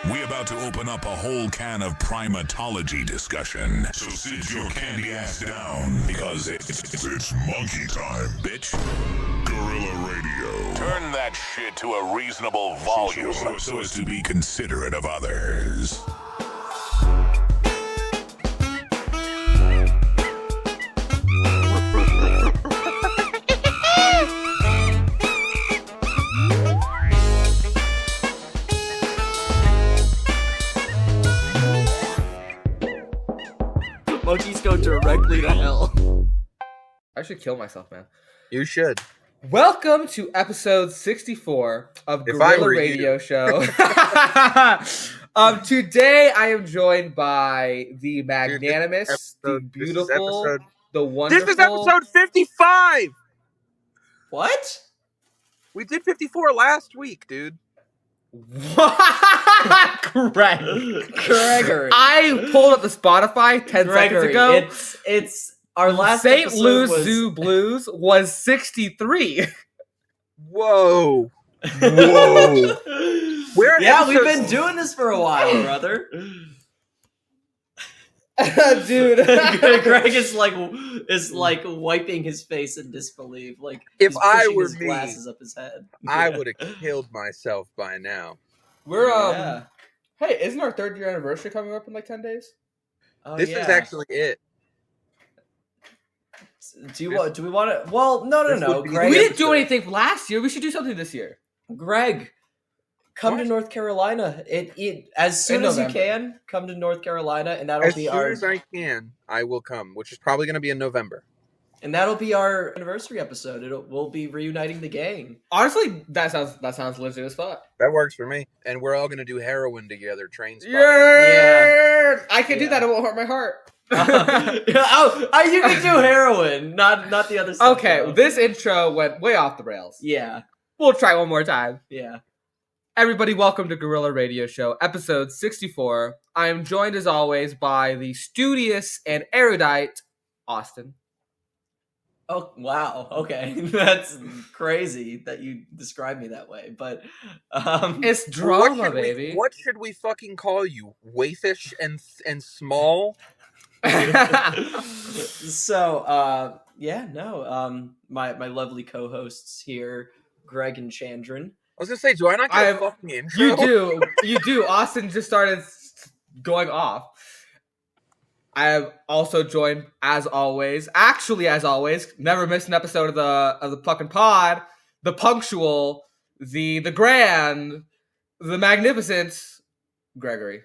We about to open up a whole can of primatology discussion. So sit your candy ass down, because it's monkey time, bitch. Gorilla Radio. Turn that shit to a reasonable volume so as to be considerate of others. Monkeys go directly to hell. I should kill myself, man. You should. Welcome to episode 64 of Gorilla Radio Show. Today I am joined by the magnanimous, the beautiful, the wonderful. This is episode 55! What? We did 54 last week, dude. Gregory. I pulled up the Spotify 10 seconds ago. It's our last St. Louis Zoo Blues was 63. Whoa. We've been doing this for a while, brother. Dude. Greg is like wiping his face in disbelief. Like, if I were his glasses up his head. I would have killed myself by now. We're Hey, isn't our 3rd year anniversary coming up in like 10 days? This is actually it. Do we want to? Well, no. Greg, we didn't do anything last year. We should do something this year. Greg, come to North Carolina. As soon as you can, come to North Carolina, and that'll be our. As soon as I can, I will come, which is probably going to be in November. And that'll be our anniversary episode. We'll be reuniting the gang. Honestly, that sounds legit as fuck. That works for me. And we're all going to do heroin together, train spotting. Yeah. I can do that. It won't hurt my heart. You can do heroin, not the other stuff. Okay, though. This intro went way off the rails. Yeah. We'll try one more time. Yeah. Everybody, welcome to Gorilla Radio Show, episode 64. I am joined, as always, by the studious and erudite Austin. Oh, wow. Okay. That's crazy that you describe me that way, but it's drama, baby. What should we fucking call you? Wayfish and small? So, my lovely co-hosts here, Greg and Chandran. I was gonna say, do I not get a fucking intro? You do. Austin just started going off. I am also joined, as always, never miss an episode of the fucking pod, the punctual, the grand, the magnificent Gregory.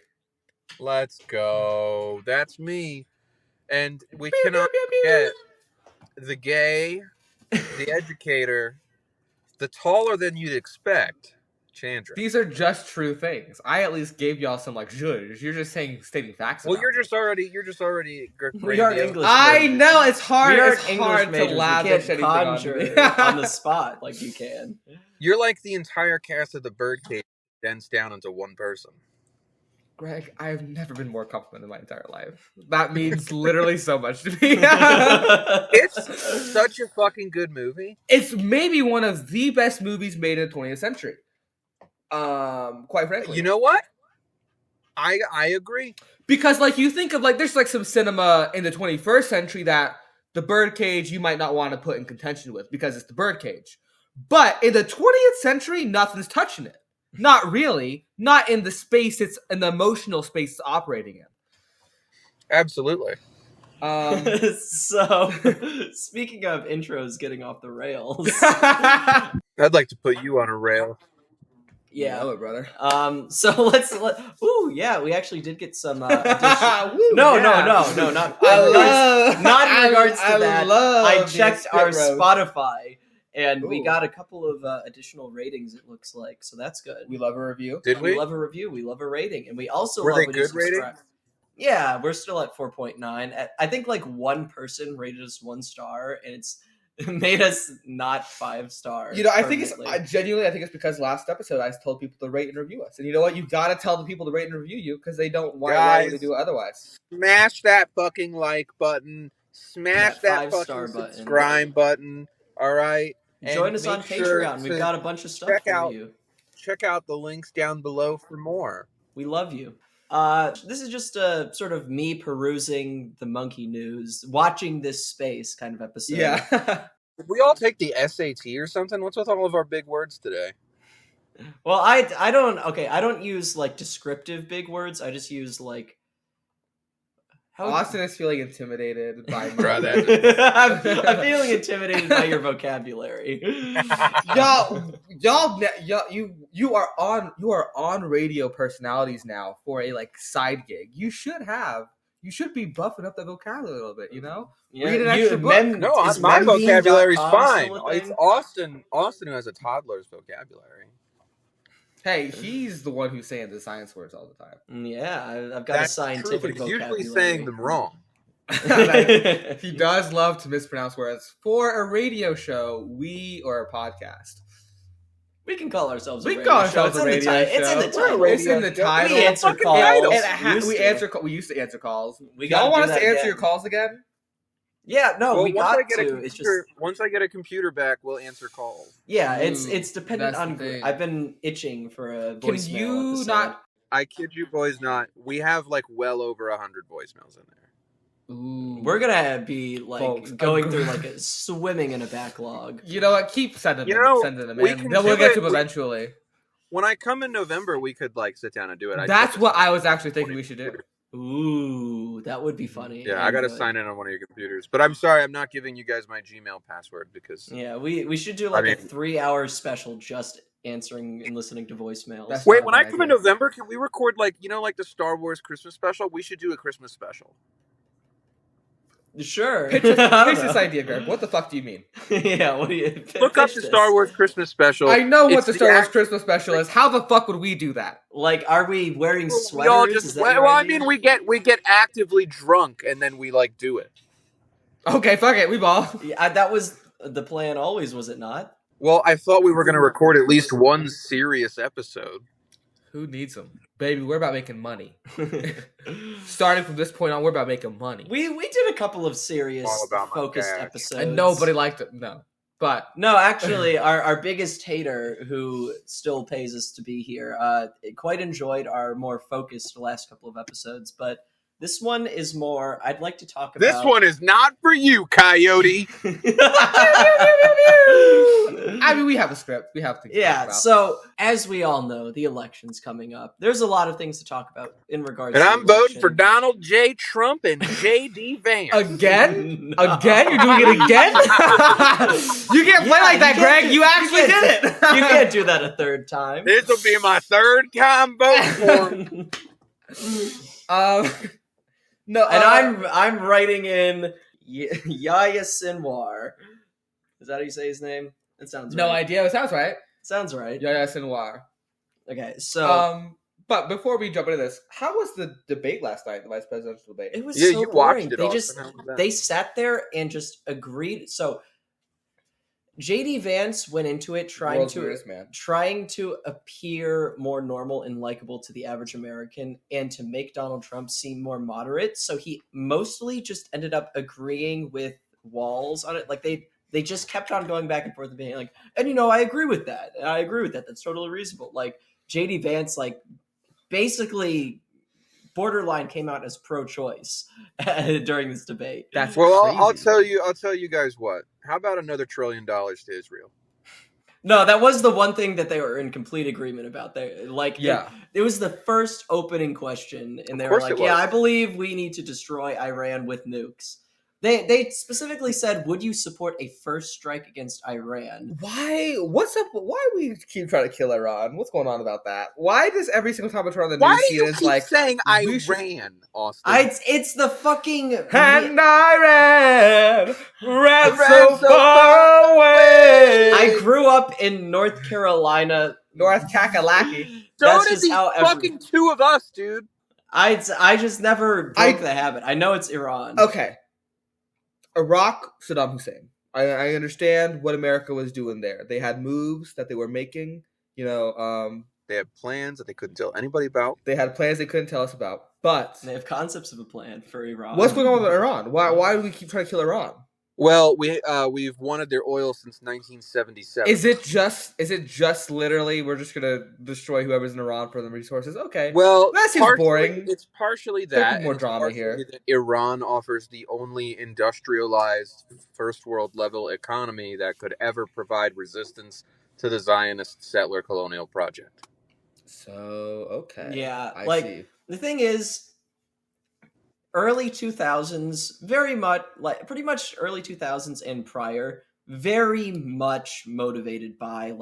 Let's go. That's me. And we cannot forget the gay, the educator, the taller than you'd expect, Chandra. These are just true things. I at least gave y'all some like zhuzh. You're just stating facts. Well, you're just already. We are English. I know it's hard. We it's hard to lavish anything on the spot like you can. You're like the entire cast of the Birdcage condensed down into one person. Greg, I've never been more complimented in my entire life. That means literally so much to me. It's such a fucking good movie. It's maybe one of the best movies made in the 20th century. Quite frankly. You know what? I agree. Because like you think of like there's like some cinema in the 21st century that the Birdcage you might not want to put in contention with because it's the Birdcage. But in the 20th century, nothing's touching it. Not really. Not in the space it's in the emotional space it's operating in. Absolutely. So, speaking of intros getting off the rails, I'd like to put you on a rail. Yeah, you know it, brother. So we actually did get some. Woo, no, yeah. not in regards to that. I checked our Spotify, and we got a couple of additional ratings. It looks like, so that's good. We love a review. Did we? We love a review. We love a rating, and we also were love they when good ratings? Yeah, we're still at 4.9. I think like one person rated us 1 star, and it made us not 5 stars. You know, I think it's because last episode I told people to rate and review us, and you know what? You got to tell the people to rate and review you because they don't want to do it otherwise. Smash that fucking like button. Smash that fucking subscribe button. All right. Join us on Patreon. We've got a bunch of stuff for you. Check out the links down below for more. We love you. This is just a sort of me perusing the monkey news, watching this space kind of episode. Yeah. Did we all take the SAT or something? What's with all of our big words today? Well, I don't use like descriptive big words. I just use like. Austin is feeling intimidated by I'm feeling intimidated by your vocabulary. You are on radio personalities now for a like side gig. You should be buffing up the vocabulary a little bit, you know? Yeah, read an extra book. My vocabulary's fine. It's Austin who has a toddler's vocabulary. Hey, he's the one who's saying the science words all the time. Yeah, I've got a scientific vocabulary. He's usually saying them wrong. He does love to mispronounce words. For a radio show, or a podcast. We can call ourselves a radio show. It's in the title. It's in the title. We answer calls. We used to answer calls. Y'all want us to answer your calls again? Yeah, no, we got to. It's just once I get a computer back, we'll answer calls. Yeah, it's dependent on. I've been itching for a voicemail. Can you episode. not? I kid you, boys, not. We have like well over 100 voicemails in there. Ooh. We're gonna be like Folks, going through like swimming in a backlog. You know what? Keep sending them. We'll get to them eventually. When I come in November, we could like sit down and do it. That's what I was actually thinking we should do. Ooh, that would be funny. Yeah, I gotta sign in on one of your computers. But I'm sorry, I'm not giving you guys my Gmail password because... Yeah, we should do like a 3-hour special just answering and listening to voicemails. Wait, when I come in November, can we record like the Star Wars Christmas special? We should do a Christmas special. Sure. Pitch this idea, Greg. What the fuck do you mean? Yeah, what do you... Look up the Star Wars Christmas special. I know what the Star Wars Christmas special is. How the fuck would we do that? Like, are we wearing sweaters? I mean, we get actively drunk and then we like do it. Okay, fuck it. We ball. Yeah, that was the plan always, was it not? Well, I thought we were going to record at least one serious episode. Who needs them? Baby, we're about making money. Starting from this point on, we're about making money. We did a couple of serious focused episodes. And nobody liked it. No. But no, actually, our biggest hater, who still pays us to be here, quite enjoyed our more focused last couple of episodes. But this one is more, I'd like to talk about... This one is not for you, Coyote! I mean, we have a script. We have to talk about. So, as we all know, the election's coming up. There's a lot of things to talk about in regards to the election. And I'm voting for Donald J. Trump and J.D. Vance. Again? No. Again? You're doing it again? You can't play like that, Greg. You actually did it. You can't do that a third time. This will be my third time voting for him. No, and I'm writing in Yahya Sinwar. Is that how you say his name? It sounds right. No idea. It sounds right. Sounds right. Yahya Sinwar. Okay, so but before we jump into this, how was the debate last night? The vice presidential debate. It was so boring. They sat there and just agreed. So JD Vance went into it trying to appear more normal and likable to the average American and to make Donald Trump seem more moderate. So he mostly just ended up agreeing with Walz on it. Like they just kept on going back and forth and being like, and I agree with that. I agree with that. That's totally reasonable. Like JD Vance, like basically borderline came out as pro-choice during this debate. That's crazy. I'll tell you guys what. How about another $1 trillion to Israel? No, that was the one thing that they were in complete agreement about. It was the first opening question, and they were like, "Yeah, I believe we need to destroy Iran with nukes." They specifically said, "Would you support a first strike against Iran?" Why? What's up? Why do we keep trying to kill Iran? What's going on about that? Why does every single time we turn on the news, it's like saying Iran, Austin? It's the fucking and Iran ran so far away. I grew up in North Carolina, North Kakalaki. So did these fucking two of us, dude. I just never broke the habit. I know it's Iran. Okay. Iraq, Saddam Hussein. I understand what America was doing there. They had moves that they were making. They had plans that they couldn't tell anybody about. They had plans they couldn't tell us about. But they have concepts of a plan for Iran. What's going on with Iran? Why do we keep trying to kill Iran? Well, we've wanted their oil since 1977. Is it just literally we're just gonna destroy whoever's in Iran for the resources? Okay. Well, that seems boring. It's partially that. There could be more drama here. That Iran offers the only industrialized first world level economy that could ever provide resistance to the Zionist settler colonial project. So okay. Yeah, I see. The thing is, early 2000s, pretty much early 2000s and prior, very much motivated by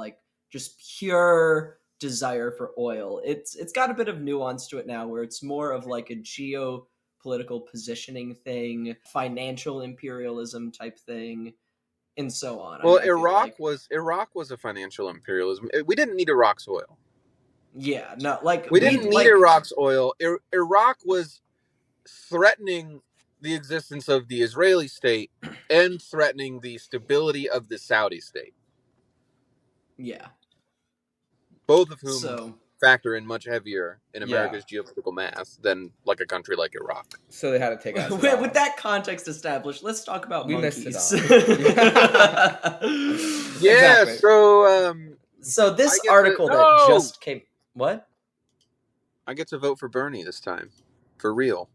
just pure desire for oil. It's got a bit of nuance to it now, where it's more of a geopolitical positioning thing, financial imperialism type thing, and so on. Well, Iraq was a financial imperialism. We didn't need Iraq's oil. Yeah, no, we didn't need Iraq's oil. Iraq was threatening the existence of the Israeli state and threatening the stability of the Saudi state. Yeah. Both of whom factor in much heavier in America's geopolitical mass than a country like Iraq. So they had to take us. With that context established, let's talk about monkeys. Yeah, exactly. So this article that just came... What? I get to vote for Bernie this time. For real.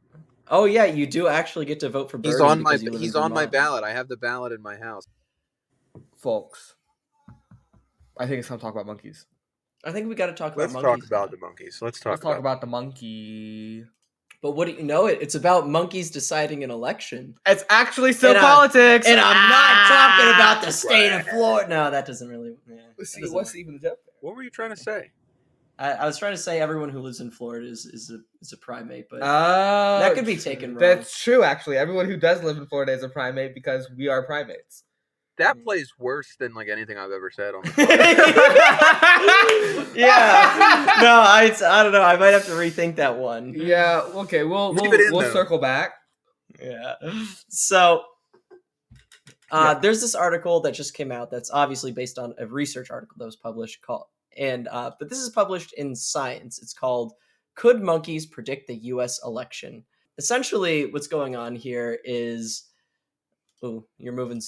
Oh yeah, you do actually get to vote for Bernie. He's on my ballot. I have the ballot in my house. Folks, I think it's time to talk about monkeys. I think we got to talk about monkeys. Let's talk about the monkeys. Let's talk about the monkey. But what do you know? It's about monkeys deciding an election. It's actually still politics. And I'm not talking about the state of Florida. No, that doesn't really... Yeah, what's even the joke there? What were you trying to say? I was trying to say everyone who lives in Florida is a primate, but that could be taken wrong. That's true, actually. Everyone who does live in Florida is a primate because we are primates. That plays worse than anything I've ever said on the Yeah. No, I don't know. I might have to rethink that one. Yeah. Okay. We'll circle back. Yeah. So there's this article that just came out that's obviously based on a research article that was published but this is published in Science. It's called "Could Monkeys Predict the U.S. Election?" Essentially, what's going on here is, you're moving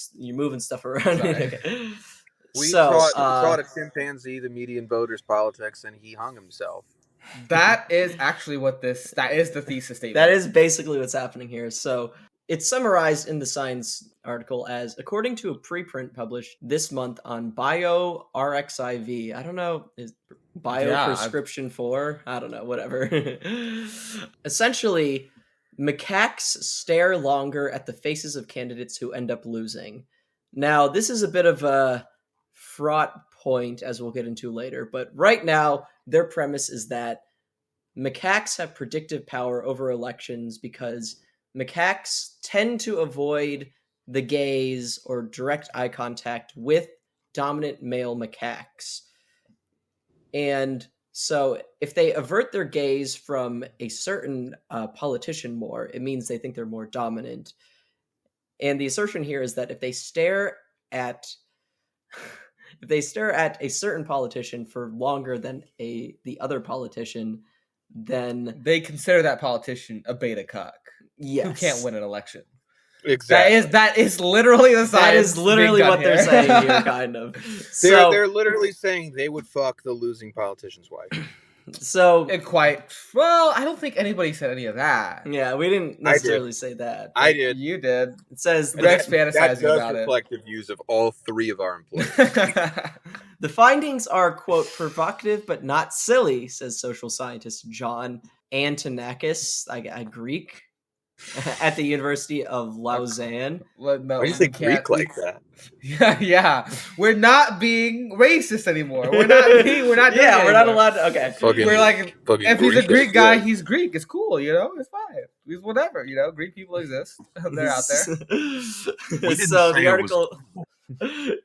stuff around. Okay. We taught a chimpanzee the median voter's politics, and he hung himself. That is actually that is the thesis statement. That is basically what's happening here. So it's summarized in the Science article as, according to a preprint published this month on BioRxiv. I don't know, is prescription for? I don't know, whatever. Essentially, macaques stare longer at the faces of candidates who end up losing. Now, this is a bit of a fraught point, as we'll get into later, but right now, their premise is that macaques have predictive power over elections because macaques tend to avoid the gaze or direct eye contact with dominant male macaques. And so if they avert their gaze from a certain politician more, it means they think they're more dominant. And the assertion here is that if they stare at a certain politician for longer than the other politician, then they consider that politician a beta cuck. Yes. Who can't win an election. Exactly. That is literally the science. That is literally what they're saying here, kind of. They're literally saying they would fuck the losing politician's wife. So I don't think anybody said any of that. Yeah, we didn't necessarily say that. I did. You did. It says Rex fantasizing about it. That reflect the views of all three of our employees. The findings are, quote, provocative but not silly, says social scientist John Antonakis, I Greek, at the University of Lausanne. Why do you think Greek like that? Yeah. We're not being racist anymore. We're not we're not allowed to. Okay. We're like, if he's a Greek guy, he's Greek. It's cool, It's fine. He's whatever, Greek people exist. They're out there. So the article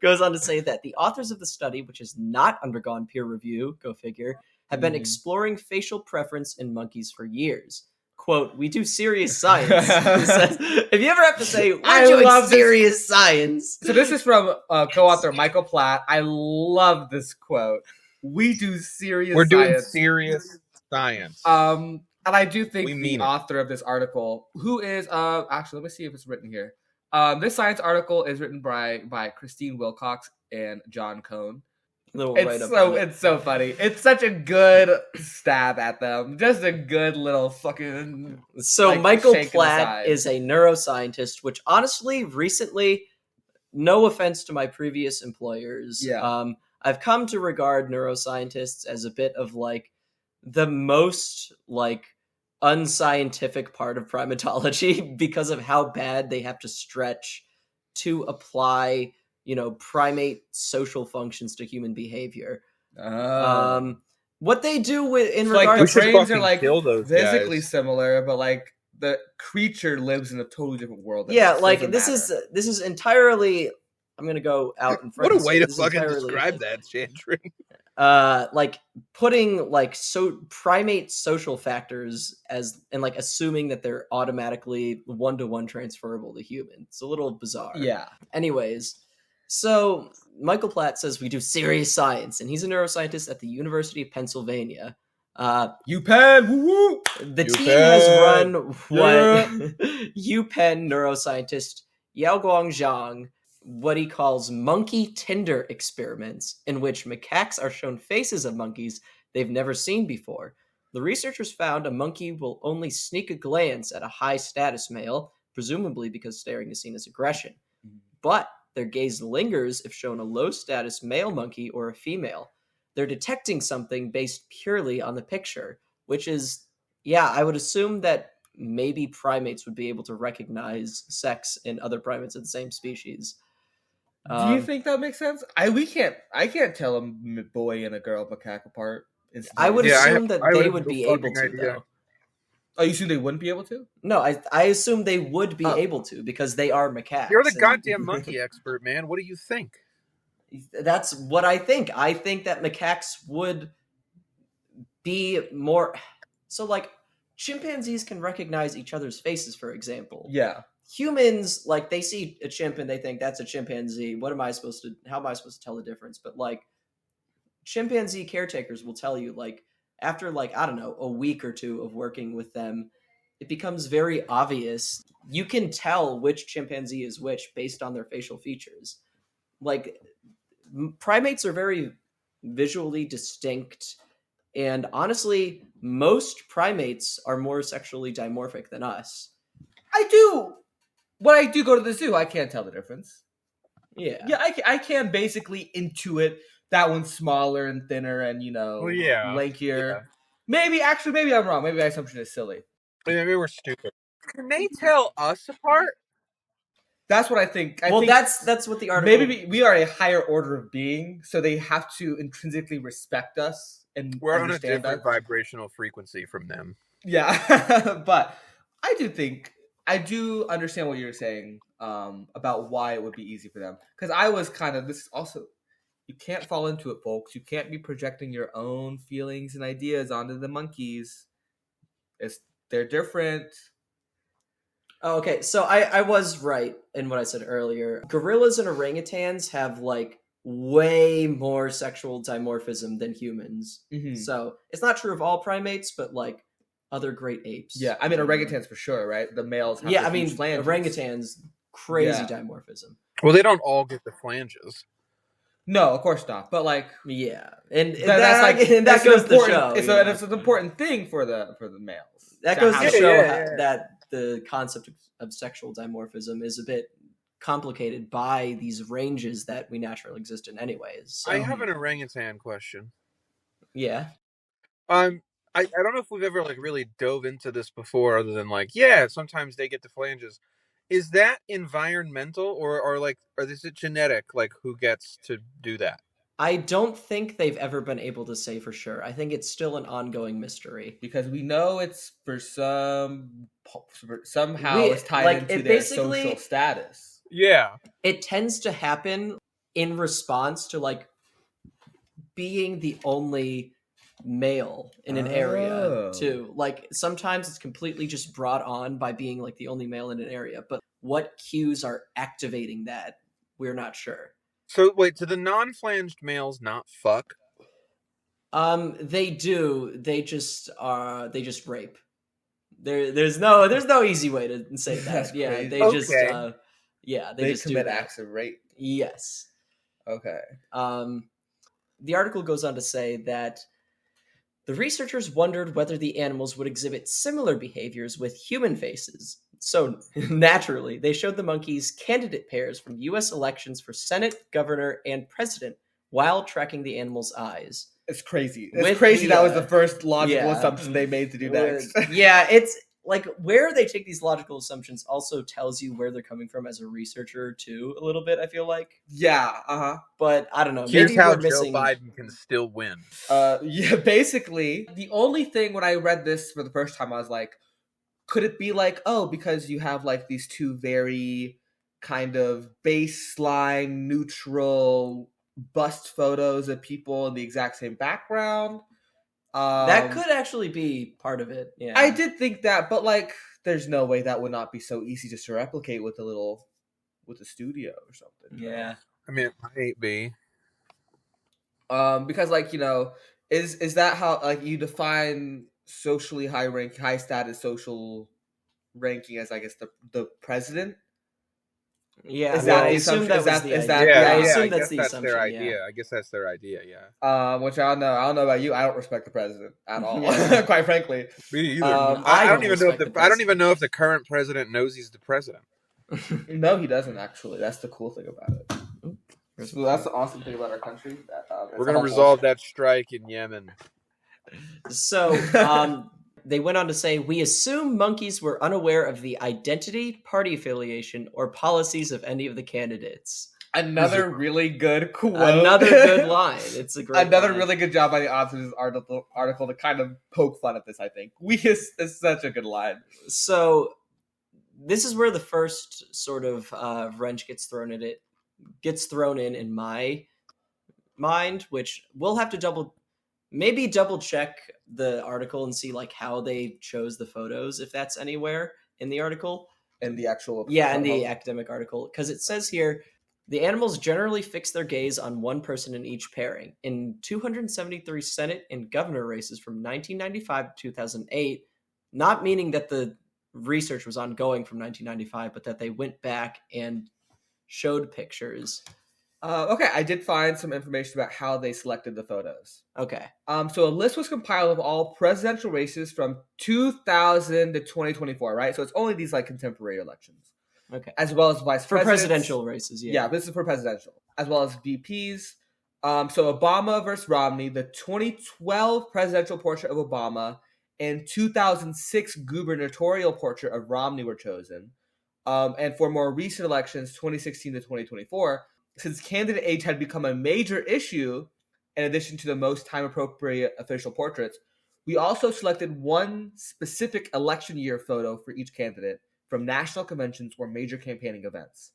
goes on to say that the authors of the study, which has not undergone peer review, go figure, have been exploring facial preference in monkeys for years. Quote, "We do serious science." If you ever have to say, "We're doing serious science." So this is from co-author Michael Platt. I love this quote. We do serious We're science. Doing serious science. And I do think the author of this article, who is, actually, let me see if it's written here. This science article is written by Christine Wilcox and John Cohn. It's so funny. It's such a good stab at them. Just a good little fucking. So Michael Platt is a neuroscientist, which honestly, recently, no offense to my previous employers, I've come to regard neuroscientists as a bit of like the most like unscientific part of primatology because of how bad they have to stretch to apply, primate social functions to human behavior. What they do in regards to the brains are like physically similar, but like the creature lives in a totally different world. Yeah, like this is entirely. I'm gonna go out in front. What a way to fucking describe that, Chandra. Like putting like primate social factors and like assuming that they're automatically 1-to-1 transferable to human. It's a little bizarre. Yeah. Anyways, so Michael Platt says we do serious science, and he's a neuroscientist at the University of Pennsylvania. UPenn, woo-woo! The team has run what UPenn neuroscientist Yao Guangzhang what he calls monkey Tinder experiments, in which macaques are shown faces of monkeys they've never seen before. The researchers found a monkey will only sneak a glance at a high-status male, presumably because staring is seen as aggression. But their gaze lingers if shown a low-status male monkey or a female. They're detecting something based purely on the picture, which is, I would assume that maybe primates would be able to recognize sex in other primates of the same species. Do you think that makes sense? I can't tell a boy and a girl macaque apart. I would assume that they would be able to, though. Oh, you assume they wouldn't be able to? No, I assume they would be able to because they are macaques. You're the goddamn monkey expert, man. What do you think? That's what I think. I think that macaques would be more... So, like, chimpanzees can recognize each other's faces, for example. Yeah. Humans, like, they see a chimp and they think that's a chimpanzee. How am I supposed to tell the difference? But, like, chimpanzee caretakers will tell you, like, after, like, I don't know, a week or two of working with them, it becomes very obvious. You can tell which chimpanzee is which based on their facial features. Like, primates are very visually distinct, and honestly, most primates are more sexually dimorphic than us. When I do go to the zoo, I can't tell the difference. Yeah. Yeah, I can basically intuit that one's smaller and thinner and, lankier. Yeah. Maybe I'm wrong. Maybe my assumption is silly. Maybe we're stupid. Can they tell us apart? That's what I think. That's what the article... Maybe we are a higher order of being, so they have to intrinsically respect us and we're on a different vibrational frequency from them. Yeah, but I do understand what you're saying about why it would be easy for them. Because I was this is also, you can't fall into it, folks. You can't be projecting your own feelings and ideas onto the monkeys. They're different. Oh, okay, so I was right in what I said earlier. Gorillas and orangutans have, like, way more sexual dimorphism than humans. Mm-hmm. So it's not true of all primates, but, like, other great apes. Yeah, I mean, orangutans for sure, right? The males have orangutans, crazy dimorphism. Well, they don't all get the flanges. No, of course not. But, like... Yeah. And that goes to show. It's an important thing for the males. That goes to show that the concept of sexual dimorphism is a bit complicated by these ranges that we naturally exist in anyways. So. I have an orangutan question. Yeah. I don't know if we've ever really dove into this before, other than sometimes they get the flanges. Is that environmental or is it genetic? Like, who gets to do that? I don't think they've ever been able to say for sure. I think it's still an ongoing mystery because we know it's it's tied into their social status. Yeah, it tends to happen in response to being the only male in an area too. Like, sometimes it's completely just brought on by being the only male in an area, but what cues are activating that, we're not sure. So wait, do the non-flanged males not fuck? They do. They just rape. There's no easy way to say that. Yeah, they just Yeah, they just commit acts of rape. Yes. Okay. The article goes on to say that the researchers wondered whether the animals would exhibit similar behaviors with human faces. So, naturally, they showed the monkeys candidate pairs from U.S. elections for Senate, governor, and president while tracking the animals' eyes. It's crazy. It's crazy that was the first logical assumption they made to do next. Yeah, it's like where they take these logical assumptions also tells you where they're coming from as a researcher too, a little bit, I feel like. Yeah, But I don't know. Here's maybe how we're missing... Joe Biden can still win. Yeah, basically, the only thing when I read this for the first time, I was like, could it be like, oh, because you have like these two very kind of baseline, neutral bust photos of people in the exact same background? That could actually be part of it. Yeah, I did think that, but like, there's no way that would not be so easy just to replicate with a studio or something. Yeah, I mean, it might be. Because like, you know, is that how like you define socially high status social ranking as, I guess, the president? Yeah, is that the assume assumption? Is that yeah, I assume I that's guess the that's assumption. their idea. Yeah. I guess that's their idea. Yeah. Which I don't know about you. I don't respect the president at all. Quite frankly. Me either. I don't even know if I don't even know if the current president knows he's the president. No, he doesn't actually. That's the cool thing about it. So that's the awesome thing about our country. That, we're gonna resolve that strike in Yemen. So, they went on to say, we assume monkeys were unaware of the identity, party affiliation, or policies of any of the candidates. Another really good quote. Another good line. It's a great line. Really good job by the authors of this article to kind of poke fun at this, I think. It's such a good line. So, this is where the first sort of wrench gets thrown in my mind, which we'll have to double check the article and see like how they chose the photos, if that's anywhere in the article. In the actual... Yeah, in the academic article. Because it says here, the animals generally fix their gaze on one person in each pairing. In 273 Senate and governor races from 1995 to 2008, not meaning that the research was ongoing from 1995, but that they went back and showed pictures. Okay, I did find some information about how they selected the photos. Okay. So a list was compiled of all presidential races from 2000 to 2024, right? So it's only these like contemporary elections. Okay. As well as vice presidents. For presidential races, yeah. Yeah, this is for presidential. As well as VPs. So Obama versus Romney, the 2012 presidential portrait of Obama and 2006 gubernatorial portrait of Romney were chosen. And for more recent elections, 2016 to 2024, since candidate age had become a major issue, in addition to the most time-appropriate official portraits, we also selected one specific election year photo for each candidate from national conventions or major campaigning events.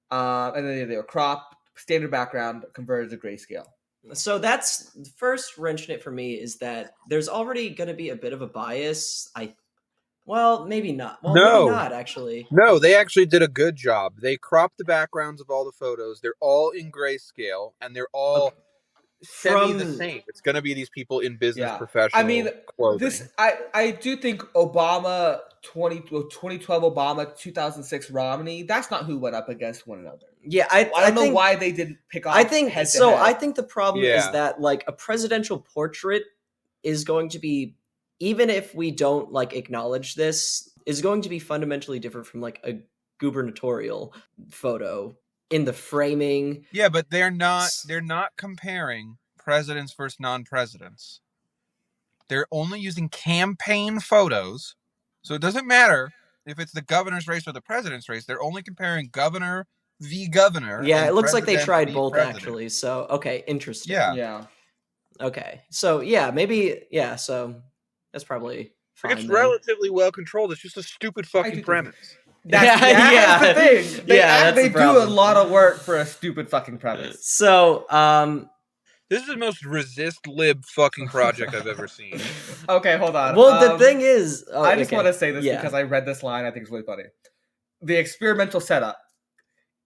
And then they were cropped, standard background, converted to grayscale. So that's the first wrench in it for me, is that there's already going to be a bit of a bias. Well, maybe not. Well, no. Maybe not, actually. No, they actually did a good job. They cropped the backgrounds of all the photos. They're all in grayscale, and they're all semi the same. It's going to be these people in business professional I mean, clothing. I do think Obama, 2012 Obama, 2006 Romney, that's not who went up against one another. Yeah, I don't know why they didn't pick off head to head. I think the problem is that, like, a presidential portrait is going to be, even if we don't like acknowledge this, is going to be fundamentally different from like a gubernatorial photo in the framing. Yeah, but they're not comparing presidents versus non-presidents. They're only using campaign photos. So it doesn't matter if it's the governor's race or the president's race. They're only comparing governor v. governor. Yeah, it looks like they tried both actually. So, okay, interesting. Yeah. Okay. So, yeah, maybe, yeah, so that's probably fine. It's relatively well controlled. It's just a stupid fucking premise. That's the thing. They do a lot of work for a stupid fucking premise. So, this is the most resist lib fucking project I've ever seen. Okay, hold on. Well, the thing is, I just want to say this because I read this line. I think it's really funny. The experimental setup.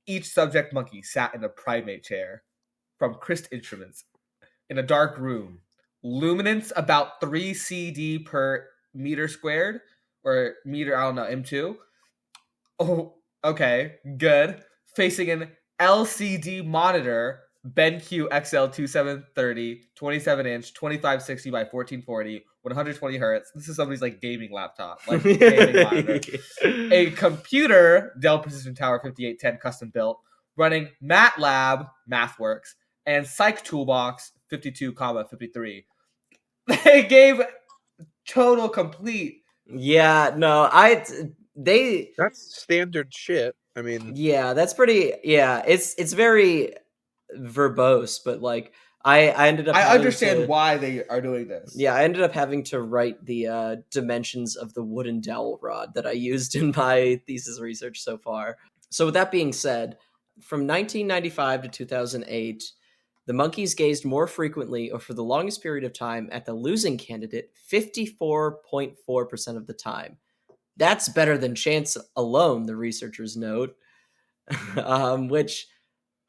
Each subject monkey sat in a primate chair from Christ Instruments in a dark room. Luminance about 3 CD per meter squared or meter, I don't know, M2. Oh, okay, good. facing an LCD monitor, BenQ XL2730, 27-inch, 2560 by 1440, 120 hertz. This is somebody's like gaming laptop, like gaming monitor. A computer, Dell Precision Tower 5810 custom built, running MATLAB, MathWorks, and Psych Toolbox 52,53. They gave total complete. Yeah, no, that's standard shit. I mean, yeah, that's pretty. Yeah, it's very verbose, but like I ended up. I understand why they are doing this. Yeah, I ended up having to write the dimensions of the wooden dowel rod that I used in my thesis research so far. So with that being said, from 1995 to 2008, the monkeys gazed more frequently or for the longest period of time at the losing candidate 54.4% of the time. That's better than chance alone, the researchers note, which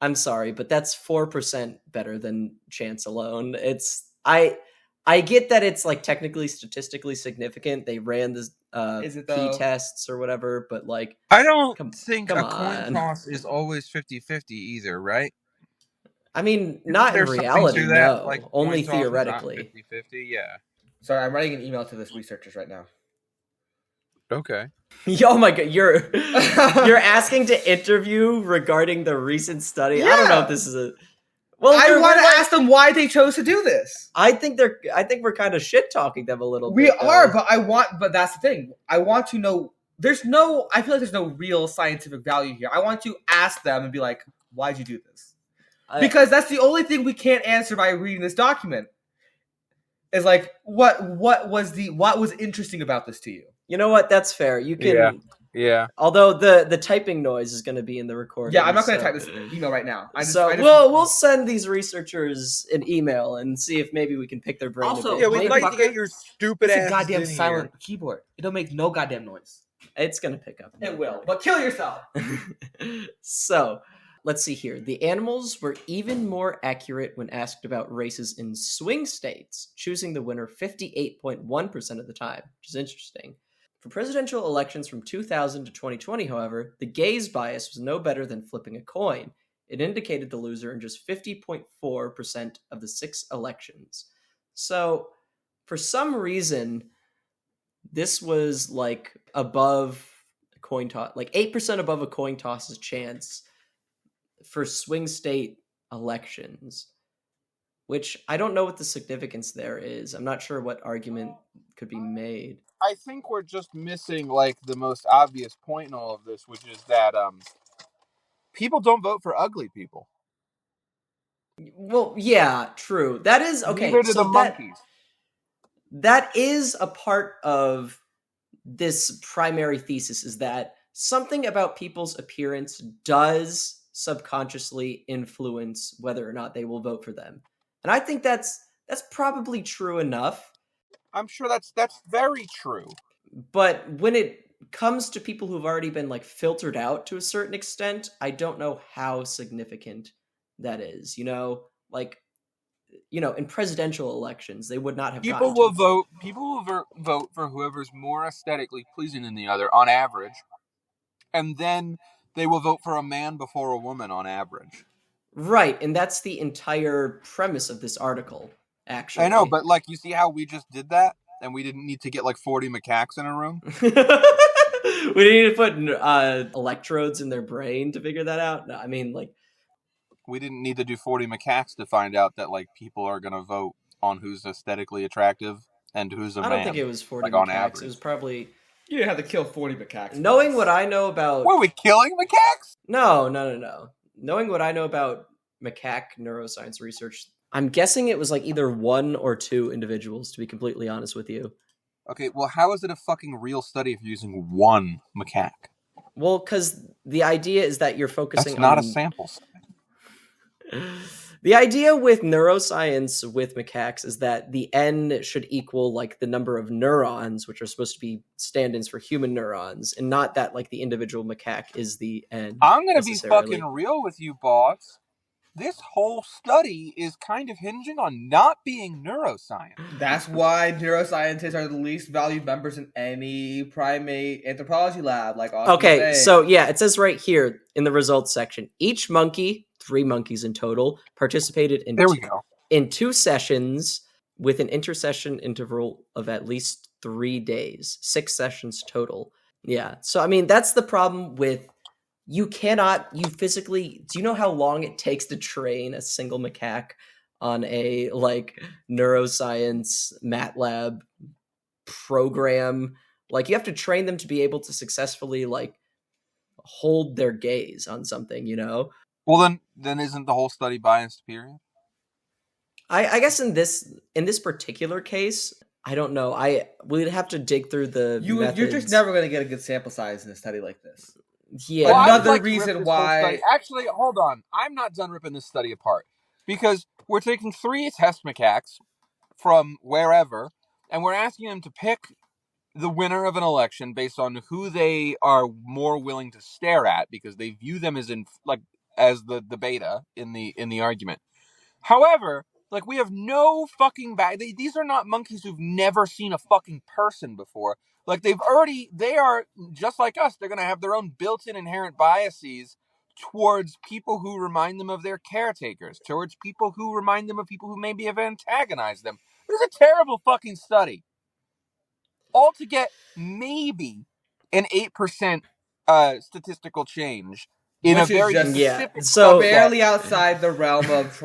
I'm sorry, but that's 4% better than chance alone. I get that it's like technically statistically significant. They ran the p-tests or whatever, but like I don't think a coin toss is always 50-50 either, right? I mean, not in reality, no. Like, only theoretically. 50-50, yeah. Sorry, I'm writing an email to this researchers right now. Okay. Oh my god, you're asking to interview regarding the recent study? Yeah. I don't know if this is a... Well, I want to ask them why they chose to do this. I think we're kind of shit-talking them a little bit. We are, but that's the thing. I want to know... I feel like there's no real scientific value here. I want to ask them and be like, why'd you do this? Because that's the only thing we can't answer by reading this document. Is like, what was interesting about this to you? You know what? That's fair. You can... Yeah. Although the typing noise is going to be in the recording. Yeah, I'm not going to type this email right now. We'll send these researchers an email and see if maybe we can pick their brain. Also, we'd like to get your stupid ass. It's a goddamn silent keyboard. It don't make no goddamn noise. It's going to pick up. It will, but kill yourself. So, let's see here. The animals were even more accurate when asked about races in swing states, choosing the winner 58.1% of the time, which is interesting. For presidential elections from 2000 to 2020, however, the gaze bias was no better than flipping a coin. It indicated the loser in just 50.4% of the 6 elections. So, for some reason, this was like above a coin toss, like 8% above a coin toss's chance for swing state elections, which I don't know what the significance there is. I'm not sure what argument could be made. I think we're just missing like the most obvious point in all of this, which is that people don't vote for ugly people. Well, yeah, true. That is okay. Neither do the monkeys. That is a part of this primary thesis, is that something about people's appearance does subconsciously influence whether or not they will vote for them. And I think that's probably true enough. I'm sure that's very true. But when it comes to people who've already been like filtered out to a certain extent, I don't know how significant that is. Like, in presidential elections, they would not have. People will vote for whoever's more aesthetically pleasing than the other on average, and then they will vote for a man before a woman on average. Right, and that's the entire premise of this article. Actually, I know, but like, you see how we just did that, and we didn't need to get like 40 macaques in a room. We didn't need to put electrodes in their brain to figure that out. No, I mean, like, we didn't need to do 40 macaques to find out that like people are gonna vote on who's aesthetically attractive and who's a man. I don't think it was 40 like, macaques. On average. It was probably... You didn't have to kill 40 macaques. Knowing what I know about... Were we killing macaques? No. Knowing what I know about macaque neuroscience research, I'm guessing it was like either 1 or 2 individuals, to be completely honest with you. Okay, well, how is it a fucking real study if you're using 1 macaque? Well, because the idea is that you're focusing on... That's not a sample study. The idea with neuroscience with macaques is that the N should equal like the number of neurons, which are supposed to be stand-ins for human neurons, and not that like the individual macaque is the N. I'm going to be fucking real with you, boss. this whole study is kind of hinging on not being neuroscience. That's why neuroscientists are the least valued members in any primate anthropology lab. Like Austin okay, so yeah, it says right here in the results section, each monkey, 3 monkeys in total, participated in 2 sessions with an intersession interval of at least 3 days, 6 sessions total. Yeah, so I mean that's the problem with. You physically, do you know how long it takes to train a single macaque on a neuroscience MATLAB program? Like you have to train them to be able to successfully hold their gaze on something, you know? Well, then isn't the whole study biased, period? I guess in this particular case, I don't know. We'd have to dig through the methods. You're just never going to get a good sample size in a study like this. Yeah. Well, another reason why. Actually, hold on. I'm not done ripping this study apart because we're taking 3 test macaques from wherever, and we're asking them to pick the winner of an election based on who they are more willing to stare at because they view them as as the beta in the argument. However, we have no fucking these are not monkeys who've never seen a fucking person before. They are just like us. They're going to have their own built-in inherent biases towards people who remind them of their caretakers, towards people who remind them of people who maybe have antagonized them. This is a terrible fucking study. All to get maybe an 8% statistical change in which a very specific, so barely outside the realm of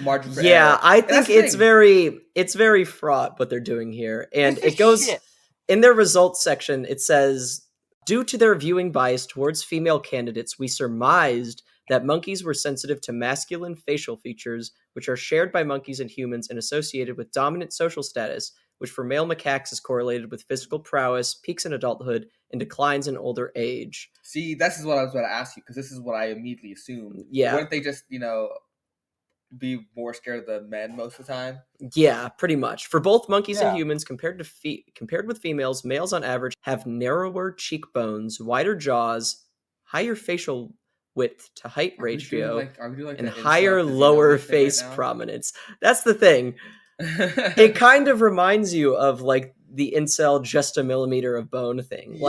margin for error. I think it's very fraught what they're doing here, and it goes. Shit. In their results section, it says, due to their viewing bias towards female candidates, we surmised that monkeys were sensitive to masculine facial features, which are shared by monkeys and humans and associated with dominant social status, which for male macaques is correlated with physical prowess, peaks in adulthood, and declines in older age. See, this is what I was going to ask you, because this is what I immediately assumed. Yeah. Wouldn't they just, be more scared of the men most of the time? Yeah, pretty much. For both monkeys and humans, compared with females, males on average have narrower cheekbones, wider jaws, higher facial width to height ratio, and higher lower face prominence. That's the thing. It kind of reminds you of the incel just a millimeter of bone thing.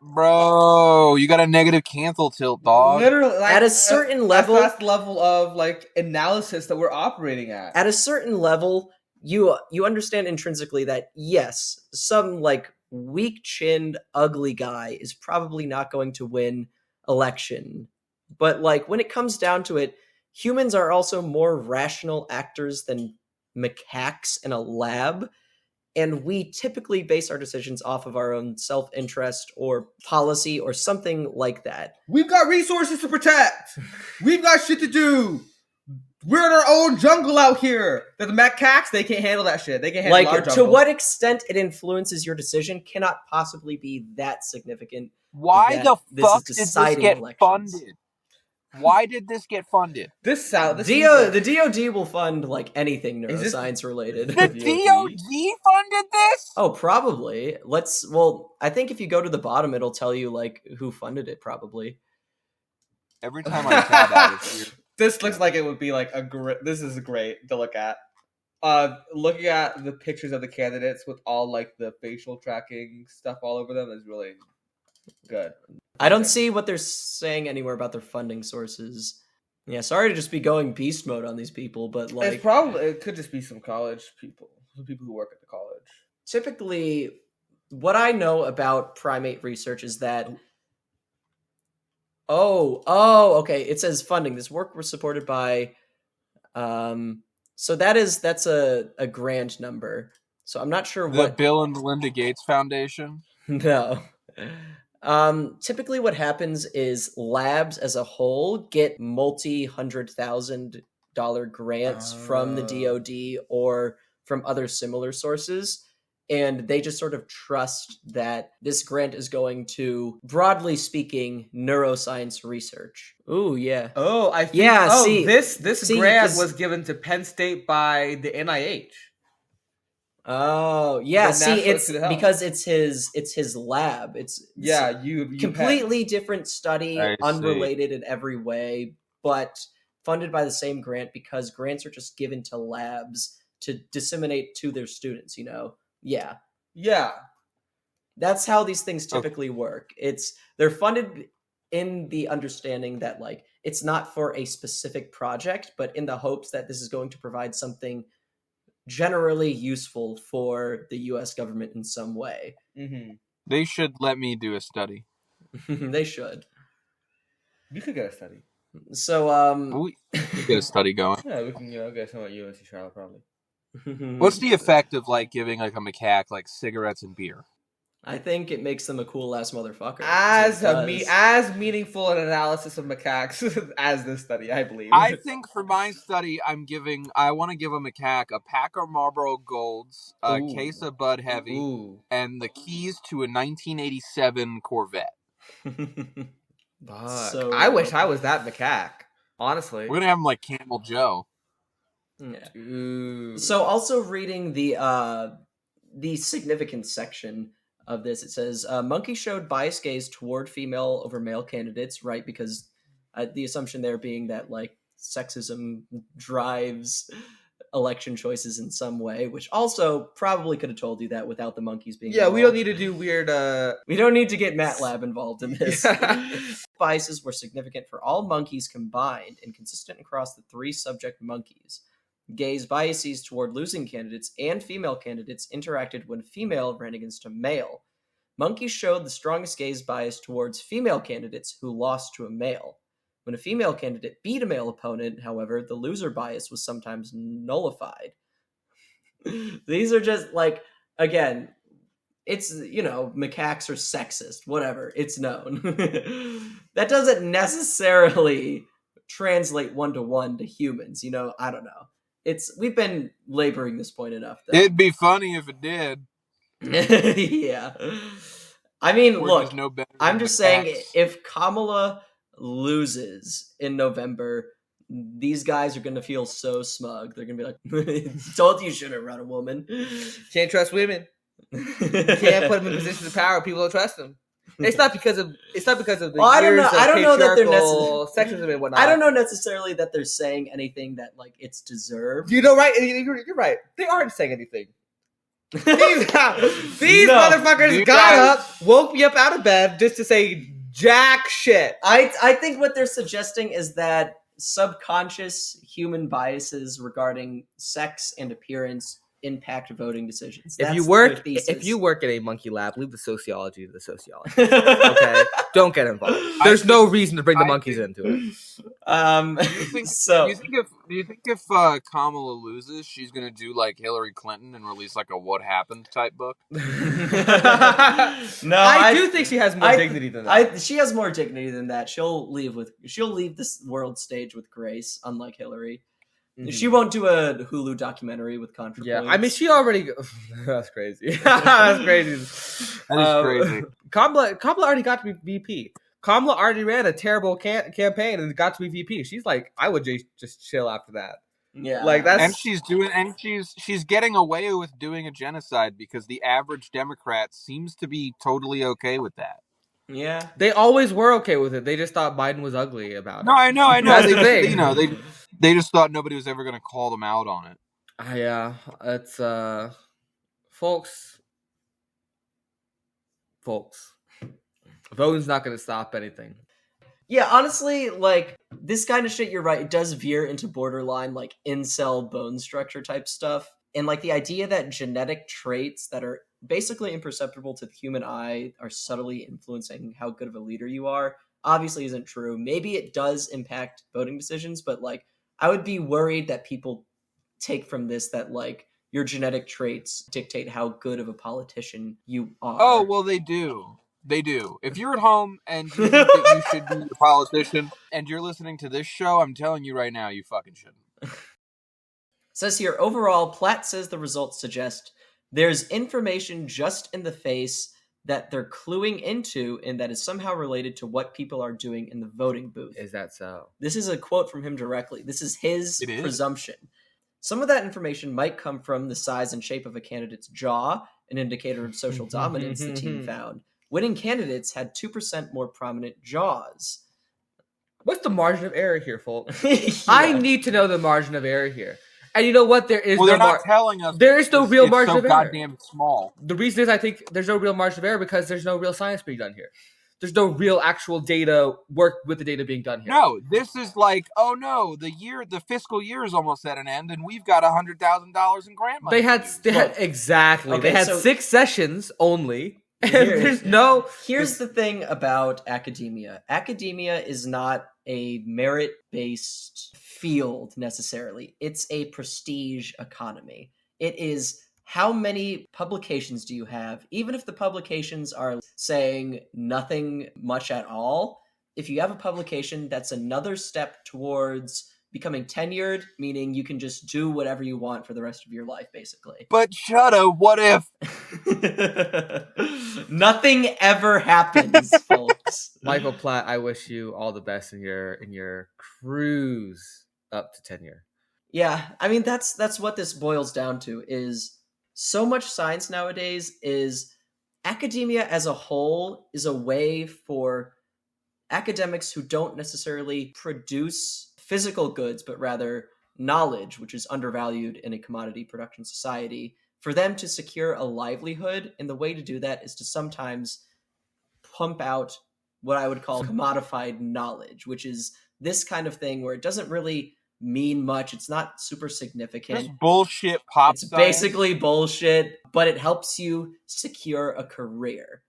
Bro, you got a negative cancel tilt, dog. Literally, at a certain level, that's the level of analysis that we're operating at. At a certain level, you understand intrinsically that yes, some weak-chinned, ugly guy is probably not going to win election. But when it comes down to it, humans are also more rational actors than macaques in a lab. And we typically base our decisions off of our own self-interest or policy or something like that. We've got resources to protect. We've got shit to do. We're in our own jungle out here. The macaques, they can't handle that shit. They can't handle our jungle. To what extent it influences your decision cannot possibly be that significant. Why the fuck did this get funded? Why did this get funded? The DOD will fund anything neuroscience related. The DOD funded this? Oh, probably. I think if you go to the bottom, it'll tell you who funded it. Probably. Every time I tab out, it's weird. This looks like it would be this is great to look at. Looking at the pictures of the candidates with all the facial tracking stuff all over them is really good. I don't see what they're saying anywhere about their funding sources. Yeah, sorry to just be going beast mode on these people, but it could just be some college people, some people who work at the college. Typically, what I know about primate research is that okay, it says funding. This work was supported by so that's a grant number. So I'm not sure what Bill and Melinda Gates Foundation? No. Typically what happens is labs as a whole get multi-$100,000 grants from the DOD or from other similar sources. And they just sort of trust that this grant is going to, broadly speaking, neuroscience research. Ooh, yeah. Oh, I think. Yeah, this grant was given to Penn State by the NIH. Oh, yeah. See, it's because it's his lab. It's you completely different study, unrelated in every way, but funded by the same grant because grants are just given to labs to disseminate to their students, Yeah. Yeah. That's how these things typically work. They're funded in the understanding that like it's not for a specific project, but in the hopes that this is going to provide something generally useful for the US government in some way. Mm-hmm. They should let me do a study. They should. You could get a study. So, we get a study going. Yeah, we can, get some at UNC Charlotte probably. What's the effect of like giving like a macaque like cigarettes and beer? I think it makes them a cool ass motherfucker. As meaningful an analysis of macaques as this study, I believe. I think for my study, I want to give a macaque a pack of Marlboro Golds, a case of Bud Heavy, and the keys to a 1987 Corvette. So, I wish I was that macaque. Honestly, we're gonna have him like Camel Joe. Yeah. So, also reading the significance section of this, it says Monkey showed biased gaze toward female over male candidates, right? Because the assumption there being that like sexism drives election choices in some way, which also probably could have told you that without the monkeys being involved. We don't need to do weird we don't need to get MATLAB involved in this. Biases were significant for all monkeys combined and consistent across the 3 subject monkeys. Gaze biases toward losing candidates and female candidates interacted when female ran against a male. Monkeys showed the strongest gaze bias towards female candidates who lost to a male. When a female candidate beat a male opponent, however, the loser bias was sometimes nullified. These are just like, again, it's, macaques are sexist, whatever, it's known. That doesn't necessarily translate 1-to-1 to humans, I don't know. We've been laboring this point enough, though. It'd be funny if it did. Yeah. I mean, look, I'm just saying, if Kamala loses in November, these guys are going to feel so smug. They're going to be like, told you shouldn't run a woman. Can't trust women. Can't put them in positions of power. People don't trust them. It's not because of the I don't know that they're sexism and whatnot. I don't know necessarily that they're saying anything that like it's deserved. Right? You're right. They aren't saying anything. These motherfuckers got up, woke me up out of bed just to say jack shit. I think what they're suggesting is that subconscious human biases regarding sex and appearance impact voting decisions. If you work at a monkey lab, leave the sociology to the sociologists. Okay, don't get involved. There's no reason to bring the monkeys into it. Do you think if Kamala loses, she's gonna do like Hillary Clinton and release like a "What Happened" type book? No, I do think she has more dignity than that. She has more dignity than that. She'll leave this world stage with grace, unlike Hillary. Mm-hmm. She won't do a Hulu documentary with ContraPoints. Yeah, I mean, she already... That's crazy. That's crazy. That is crazy. Kamala already got to be VP. Kamala already ran a terrible campaign and got to be VP. She's like, I would just chill after that. Yeah, like that's... And she's getting away with doing a genocide because the average Democrat seems to be totally okay with that. Yeah, they always were okay with it. They just thought Biden was ugly about it. No, I know. They just thought nobody was ever going to call them out on it. Yeah, it's folks. Voting's not going to stop anything. Yeah, honestly, like this kind of shit, you're right. It does veer into borderline like incel bone structure type stuff, and like the idea that genetic traits that are basically imperceptible to the human eye are subtly influencing how good of a leader you are obviously isn't true. Maybe it does impact voting decisions, but like I would be worried that people take from this that like your genetic traits dictate how good of a politician you are. Oh, well, they do. They do. If you're at home and you think that you should be a politician and you're listening to this show, I'm telling you right now, you fucking shouldn't. Says here, overall, Platt says the results suggest there's information just in the face that they're cluing into and that is somehow related to what people are doing in the voting booth. Is that so? This is a quote from him directly. This is his presumption. Some of that information might come from the size and shape of a candidate's jaw, an indicator of social dominance the team found. Winning candidates had 2% more prominent jaws. What's the margin of error here, folks? Yeah. I need to know the margin of error here. And you know what? There is they're not telling us. There is no real margin of error. It's so goddamn small. The reason is I think there's no real margin of error because there's no real science being done here. There's no real actual data work with the data being done here. No, this is like, oh no, the fiscal year is almost at an end, and we've got $100,000 in grant money. They had 6 sessions only. Here's the thing about academia. Academia is not a merit-based field necessarily. It's a prestige economy. It is how many publications do you have? Even if the publications are saying nothing much at all, if you have a publication, that's another step towards becoming tenured, meaning you can just do whatever you want for the rest of your life, basically. But Shudda, what if? Nothing ever happens, folks. Michael Platt, I wish you all the best in your cruise up to tenure. Yeah, I mean that's what this boils down to. Is so much science nowadays is academia as a whole is a way for academics who don't necessarily produce physical goods, but rather knowledge, which is undervalued in a commodity production society, for them to secure a livelihood. And the way to do that is to sometimes pump out what I would call commodified knowledge, which is this kind of thing where it doesn't really mean much. It's not super significant. It's bullshit pop It's science. basically bullshit, but it helps you secure a career.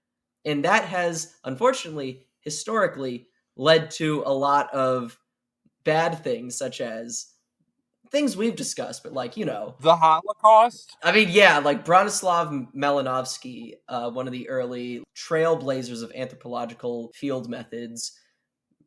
And that has, unfortunately, historically led to a lot of bad things, such as things we've discussed, but like, the Holocaust. I mean, yeah, like Bronislaw Malinowski, one of the early trailblazers of anthropological field methods,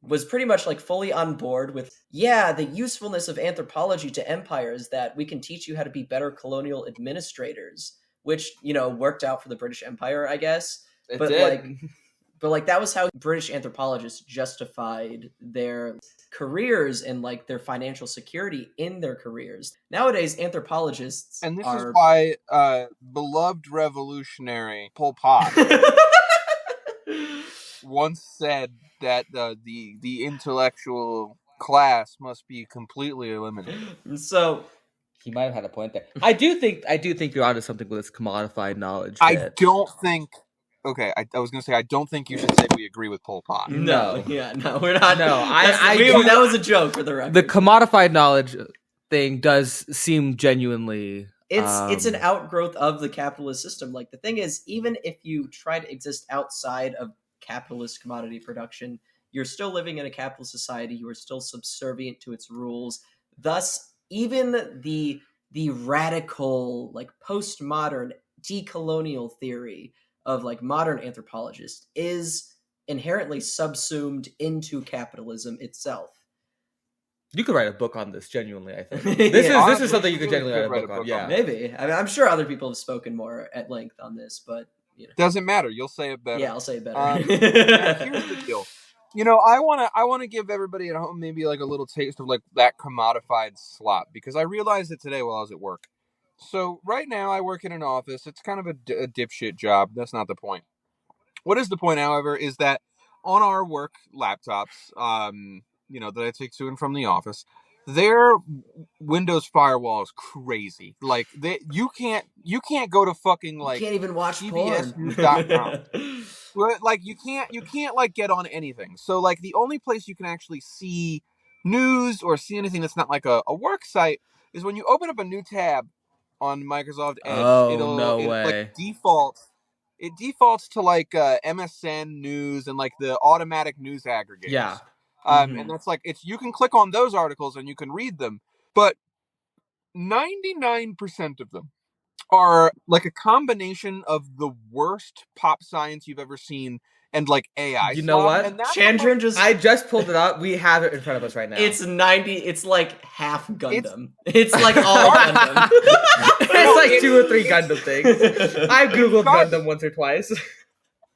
was pretty much like fully on board with, the usefulness of anthropology to empires, that we can teach you how to be better colonial administrators, which, worked out for the British Empire, I guess. But that was how British anthropologists justified their careers and like their financial security in their careers. Nowadays, anthropologists and this is why beloved revolutionary Pol Pot once said that the intellectual class must be completely eliminated. So he might have had a point there. I do think you're onto something with this commodified knowledge. I don't think. Okay, I was going to say, I don't think you should say we agree with Pol Pot. No, we're not. No, that was a joke for the record. The commodified knowledge thing does seem genuinely... It's an outgrowth of the capitalist system. Like, the thing is, even if you try to exist outside of capitalist commodity production, you're still living in a capitalist society. You are still subservient to its rules. Thus, even the radical, like, postmodern decolonial theory of like modern anthropologists is inherently subsumed into capitalism itself. You could write a book on this, genuinely, I think. This is something you could genuinely write a book on. Yeah, maybe. I mean, I'm sure other people have spoken more at length on this, but doesn't matter. You'll say it better. Yeah, I'll say it better. Here's the deal. I want to give everybody at home maybe like a little taste of like that commodified slop, because I realized it today while I was at work. So right now I work in an office. It's kind of a dipshit job. That's not the point. What is the point, however, is that on our work laptops, that I take to and from the office, their Windows firewall is crazy. Like you can't go to fucking like you can't even watch CBSnews.com. Like you can't like get on anything. So like the only place you can actually see news or see anything that's not like a work site is when you open up a new tab on Microsoft Edge. Like it defaults to like MSN News and like the automatic news aggregators. Yeah. And that's like you can click on those articles and you can read them, but 99% of them are like a combination of the worst pop science you've ever seen and like AI. You know what? Chandran I just pulled it up. We have it in front of us right now. It's 90. It's like half Gundam. It's like all Gundam. It's like 2 or 3 Gundam things. I googled Gundam once or twice.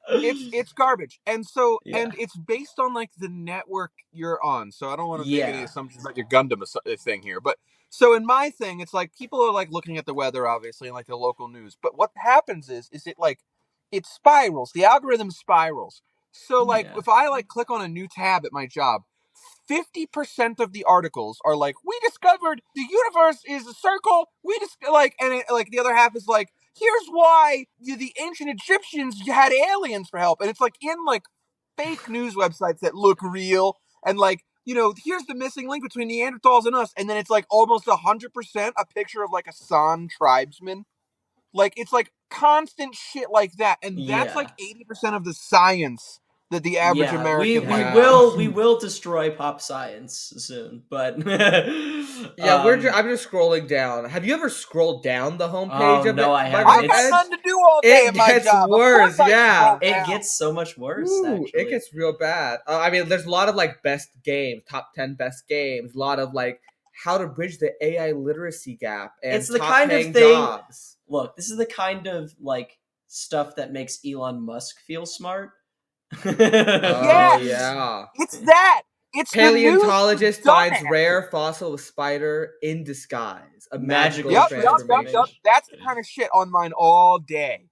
It's garbage, and so and it's based on like the network you're on. So I don't want to make any assumptions about your Gundam thing here, but so in my thing, it's like people are like looking at the weather, obviously, and like the local news. But what happens is it spirals. The algorithm spirals. So like if I like click on a new tab at my job, 50% of the articles are like, we discovered the universe is a circle. The other half is like, here's why the ancient Egyptians had aliens for help. And it's like in like fake news websites that look real. And like, here's the missing link between Neanderthals and us. And then it's like almost 100% a picture of like a San tribesman. Like, it's like constant shit like that. And that's like 80% of the science that the average American we will destroy pop science soon, but I'm just scrolling down. Have you ever scrolled down the homepage of it? No, I haven't. I've got nothing to do all day at my job. Worse, it gets so much worse. Actually, it gets real bad. I mean, there's a lot of like best games, top 10 best games, a lot of like how to bridge the AI literacy gap, and it's the kind of thing. Jobs. Look, this is the kind of like stuff that makes Elon Musk feel smart. Yeah. It's that. It's paleontologist finds rare fossil with spider in disguise. A magical transformation. Yep. That's the kind of shit on mine all day.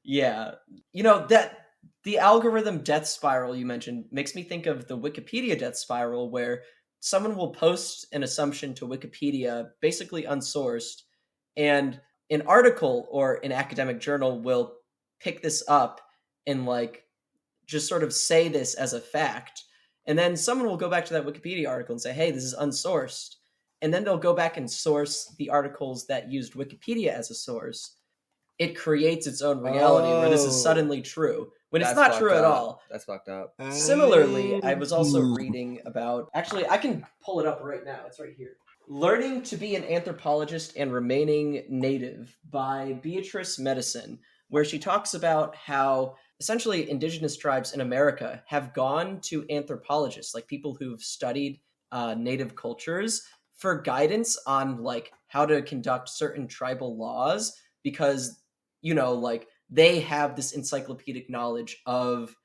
Yeah. That the algorithm death spiral you mentioned makes me think of the Wikipedia death spiral, where someone will post an assumption to Wikipedia, basically unsourced, and an article or an academic journal will pick this up and like just sort of say this as a fact. And then someone will go back to that Wikipedia article and say, hey, this is unsourced. And then they'll go back and source the articles that used Wikipedia as a source. It creates its own reality where this is suddenly true, when it's not true at all. That's fucked up. Similarly, I was also reading about... Actually, I can pull it up right now. It's right here. Learning to be an Anthropologist and Remaining Native by Beatrice Medicine, where she talks about how essentially indigenous tribes in America have gone to anthropologists, like people who've studied native cultures, for guidance on like how to conduct certain tribal laws, because like they have this encyclopedic knowledge of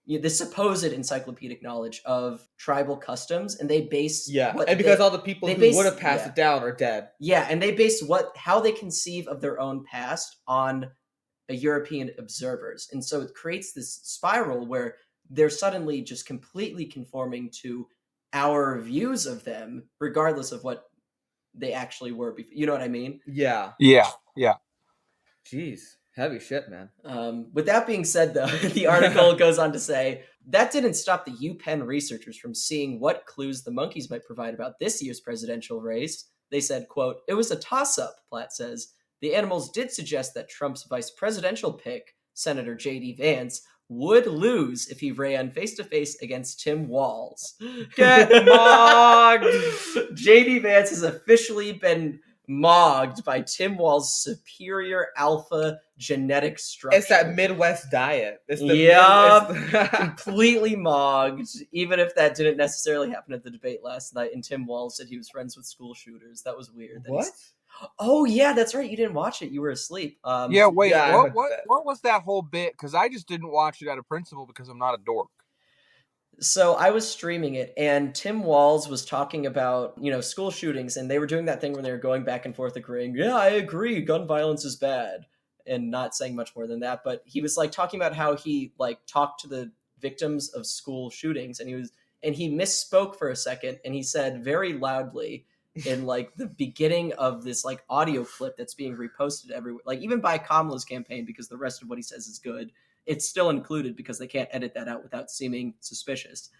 this supposed encyclopedic knowledge of tribal customs, and they base because all the people who would have passed it down are dead. Yeah, and they base how they conceive of their own past on European observers. And so it creates this spiral where they're suddenly just completely conforming to our views of them, regardless of what they actually were before. You know what I mean? Yeah. Jeez. Heavy shit, man. With that being said, though, the article goes on to say, that didn't stop the UPenn researchers from seeing what clues the monkeys might provide about this year's presidential race. They said, quote, "It was a toss-up," Platt says. The animals did suggest that Trump's vice presidential pick, Senator J.D. Vance, would lose if he ran face-to-face against Tim Walz. Get mogged! J.D. Vance has officially been mogged by Tim Walz's superior alpha genetic structure. It's that Midwest diet. Completely mogged, even if that didn't necessarily happen at the debate last night, and Tim Walz said he was friends with school shooters. That was weird. What? Oh, yeah, that's right. You didn't watch it. You were asleep. What was that whole bit? Because I just didn't watch it out of principle because I'm not a dork. So I was streaming it, and Tim Walz was talking about, school shootings, and they were doing that thing where they were going back and forth agreeing, yeah, I agree, gun violence is bad, and not saying much more than that. But he was like talking about how he like talked to the victims of school shootings, and he misspoke for a second, and he said very loudly in like the beginning of this like audio clip that's being reposted everywhere, like even by Kamala's campaign, because the rest of what he says is good. It's still included because they can't edit that out without seeming suspicious.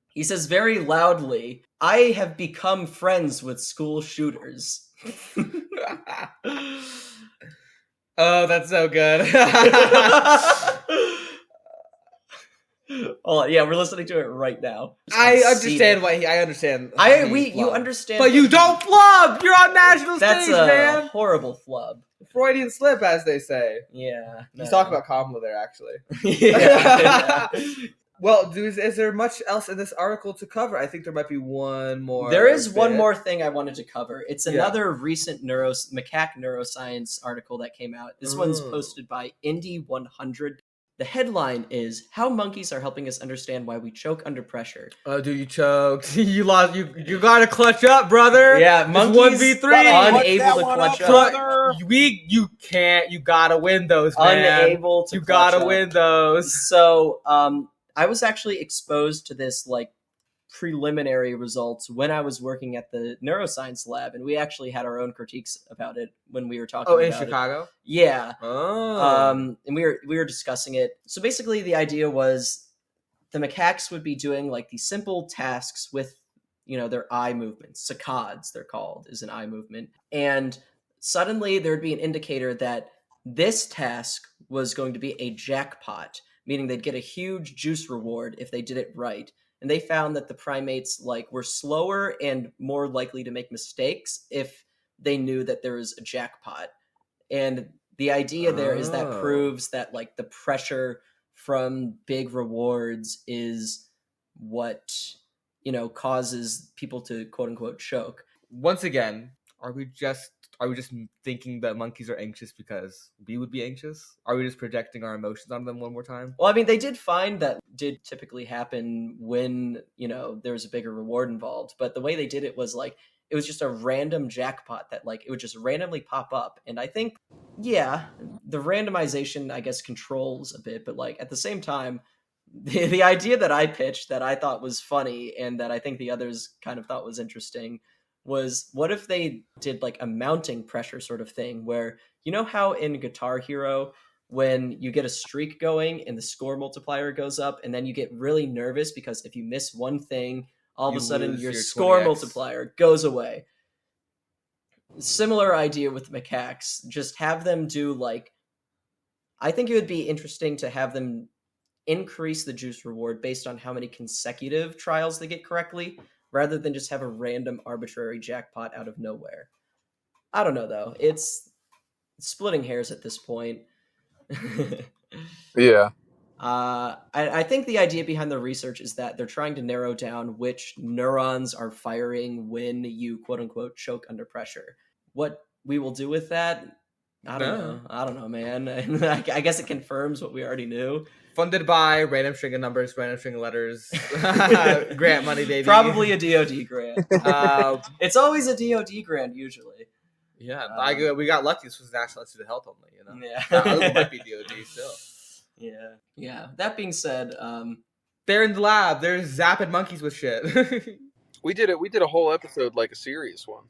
He says very loudly, "I have become friends with school shooters." Oh, that's so good. Oh yeah, we're listening to it right now. I understand. You understand, but you don't flub. You're on national stage, man. That's a horrible flub. Freudian slip, as they say. Yeah, he's talking about Kamala there, actually. Yeah. Well, is there much else in this article to cover? I think there might be one more. There is one more thing I wanted to cover. It's another recent macaque neuroscience article that came out. This one's posted by Indy 100. The headline is "How Monkeys Are Helping Us Understand Why We Choke Under Pressure." Oh, dude, you choked. You lost. You gotta clutch up, brother. Yeah, monkeys 1v3, unable to clutch up. You can't. You gotta win those, man. Unable to. You gotta win those. So, I was actually exposed to this like preliminary results when I was working at the neuroscience lab, and we actually had our own critiques about it when we were talking about it. Oh, in Chicago? Yeah. Oh. And we were discussing it. So basically the idea was the macaques would be doing like these simple tasks with, their eye movements. Saccades, they're called, is an eye movement. And suddenly there'd be an indicator that this task was going to be a jackpot, meaning they'd get a huge juice reward if they did it right. And they found that the primates were slower and more likely to make mistakes if they knew that there was a jackpot. And the idea there is that proves that the pressure from big rewards is what causes people to quote unquote choke. Once again, are we just thinking that monkeys are anxious because we would be anxious? Are we just projecting our emotions on them one more time? Well, I mean, they did find that did typically happen when, there was a bigger reward involved. But the way they did it was it was just a random jackpot that it would just randomly pop up. And I think, yeah, the randomization, I guess, controls a bit. But at the same time, the idea that I pitched that I thought was funny and that I think the others kind of thought was interesting was, what if they did a mounting pressure sort of thing where, how in Guitar Hero, when you get a streak going and the score multiplier goes up and then you get really nervous because if you miss one thing, all of a sudden your score 20x. Multiplier goes away. Similar idea with macaques. Just have them do I think it would be interesting to have them increase the juice reward based on how many consecutive trials they get correctly, rather than just have a random arbitrary jackpot out of nowhere. I don't know, though. It's splitting hairs at this point. Yeah. I think the idea behind the research is that they're trying to narrow down which neurons are firing when you quote-unquote choke under pressure. What we will do with that, I don't know, man. I guess it confirms what we already knew. Funded by random string of numbers, random string of letters, grant money, baby. Probably a DoD grant. It's always a DoD grant, usually. Yeah, we got lucky. This was National Institute of Health only, Yeah. It might be DoD still. Yeah. That being said, they're in the lab. They're zapping monkeys with shit. We did a whole episode, a serious one.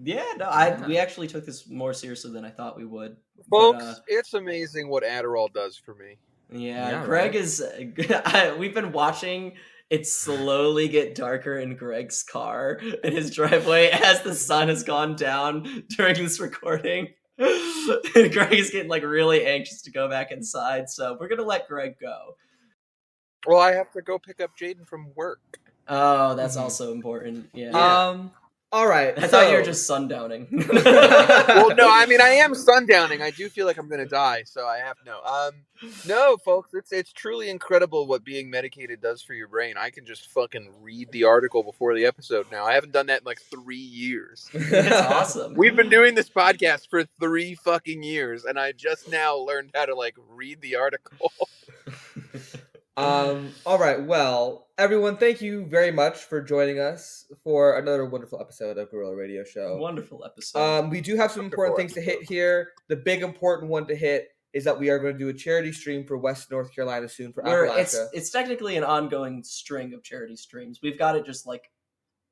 Yeah, no, we actually took this more seriously than I thought we would. Folks, it's amazing what Adderall does for me. Yeah, Greg is... we've been watching it slowly get darker in Greg's car in his driveway as the sun has gone down during this recording. And Greg is getting really anxious to go back inside, so we're going to let Greg go. Well, I have to go pick up Jaden from work. Oh, that's also important. Yeah. All right. I thought you were just sundowning. Well, no, I mean, I am sundowning. I do feel like I'm going to die, so I have no, folks, it's truly incredible what being medicated does for your brain. I can just fucking read the article before the episode now. I haven't done that in 3 years. That's awesome. We've been doing this podcast for 3 fucking years, and I just now learned how to read the article. All right. Well, everyone, thank you very much for joining us for another wonderful episode of Gorilla Radio Show. Wonderful episode. We do have some important things to hit here. The big important one to hit is that we are going to do a charity stream for West North Carolina soon for Appalachia. It's technically an ongoing string of charity streams. We've got it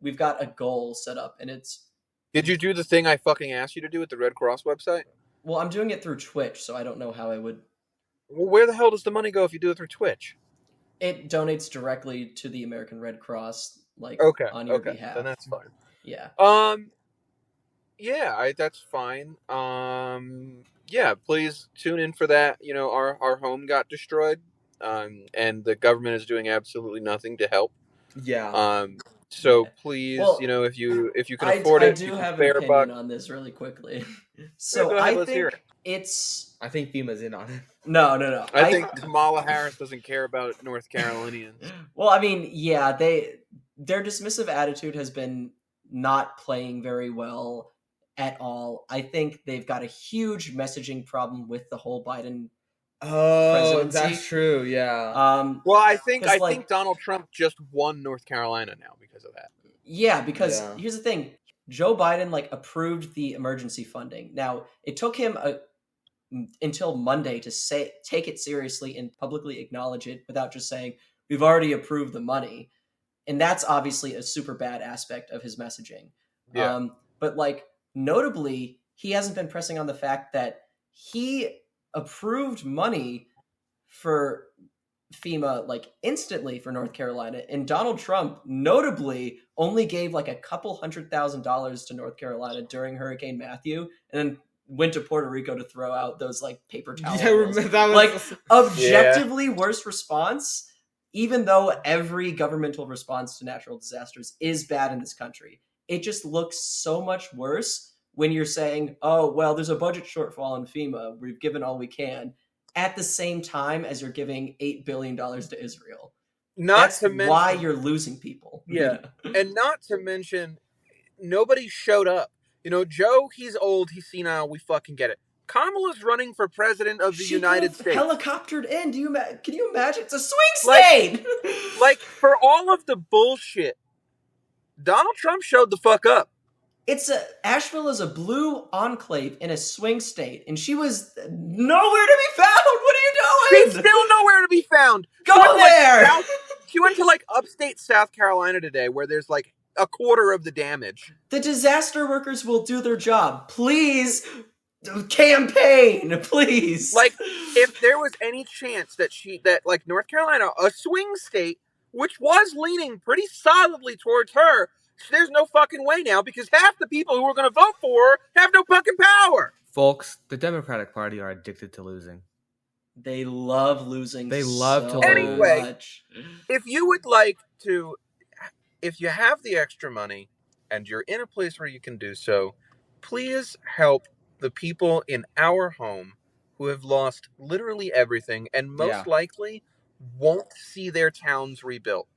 we've got a goal set up, and it's... Did you do the thing I fucking asked you to do at the Red Cross website? Well, I'm doing it through Twitch, so I don't know how I would... Well, where the hell does the money go if you do it through Twitch? It donates directly to the American Red Cross, on your behalf. Then that's fine. Yeah. Yeah, that's fine. Yeah, please tune in for that. Our home got destroyed, and the government is doing absolutely nothing to help. Yeah. So please, if you can afford I it, do have an opinion on this really quickly. So go ahead, let's hear it. I think FEMA's in on it. No. I think Kamala Harris doesn't care about North Carolinians. Well, I mean, yeah, their dismissive attitude has been not playing very well at all. I think they've got a huge messaging problem with the whole Biden presidency. That's true, yeah. Well, I think Donald Trump just won North Carolina now because of that. Yeah, because here's the thing. Joe Biden approved the emergency funding. Now, it took him until Monday to take it seriously and publicly acknowledge it without just saying, we've already approved the money. And that's obviously a super bad aspect of his messaging. Yeah. But like notably, he hasn't been pressing on the fact that he approved money for FEMA like instantly for North Carolina, and Donald Trump notably only gave like a couple $100,000 to North Carolina during Hurricane Matthew, and then went to Puerto Rico to throw out those like paper towels. That was like objectively worst response, even though every governmental response to natural disasters is bad in this country. It just looks so much worse when you're saying, oh, well, there's a budget shortfall in FEMA. We've given all we can, at the same time as you're giving $8 billion to Israel. That's why you're losing people. Yeah. And not to mention, nobody showed up. You know, Joe, he's old, he's senile, we fucking get it. Kamala's running for president of the United States. Helicoptered in. Can you imagine? It's a swing state! Like, for all of the bullshit, Donald Trump showed the fuck up. Asheville is a blue enclave in a swing state, and she was nowhere to be found. What are you doing? She's still nowhere to be found. Go there! She went to like upstate South Carolina today, where there's like a quarter of the damage. The disaster workers will do their job. Please, campaign, please. Like, if there was any chance that like North Carolina, a swing state, which was leaning pretty solidly towards her, there's no fucking way now, because half the people who are going to vote for her have no fucking power. Folks, the Democratic Party are addicted to losing. They love losing. They love to lose. Much. If you would like to, if you have the extra money and you're in a place where you can do so, please help the people in our home who have lost literally everything and most likely won't see their towns rebuilt.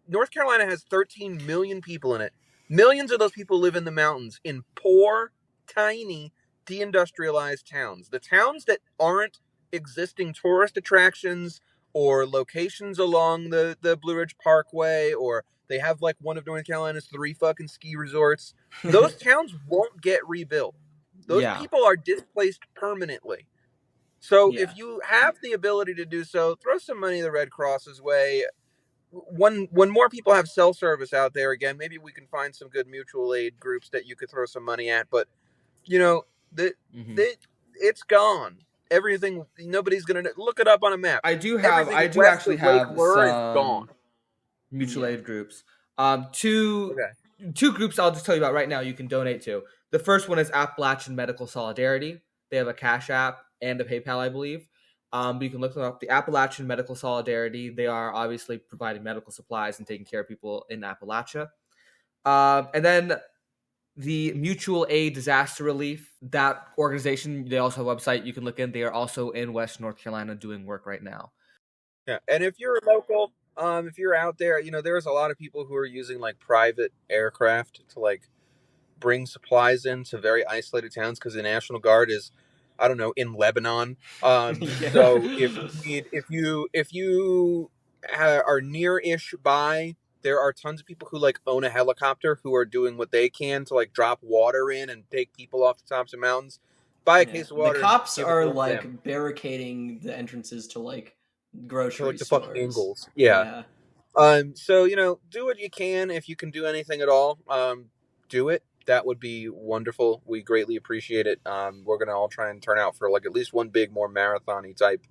North Carolina has 13 million people in it. Millions of those people live in the mountains in poor, tiny, deindustrialized towns. The towns that aren't existing tourist attractions or locations along the Blue Ridge Parkway, or they have like one of North Carolina's 3 fucking ski resorts. Those towns won't get rebuilt. Those people are displaced permanently. So if you have the ability to do so, throw some money the Red Cross's way. When more people have cell service out there again, maybe we can find some good mutual aid groups that you could throw some money at. But, you know, it's gone. Everything, nobody's going to look it up on a map. I do actually have some mutual aid groups. Two groups I'll just tell you about right now you can donate to. The first one is Appalachian Medical Solidarity. They have a Cash App and a PayPal, I believe. But you can look them up. The Appalachian Medical Solidarity, they are obviously providing medical supplies and taking care of people in Appalachia. And then the Mutual Aid Disaster Relief, that organization, they also have a website you can look in. They are also in West North Carolina doing work right now. Yeah, and if you're local, if you're out there, you know, there's a lot of people who are using like private aircraft to like bring supplies into very isolated towns because the National Guard is, I don't know, in Lebanon. So if you are near-ish by, there are tons of people who like own a helicopter who are doing what they can to like drop water in and take people off the tops of mountains. Buy a case of water. The cops are like barricading the entrances to like grocery stores. Fucking angles. Yeah. So, you know, do what you can. If you can do anything at all, do it. That would be wonderful. We greatly appreciate it. We're going to all try and turn out for like at least one big, more marathon-y type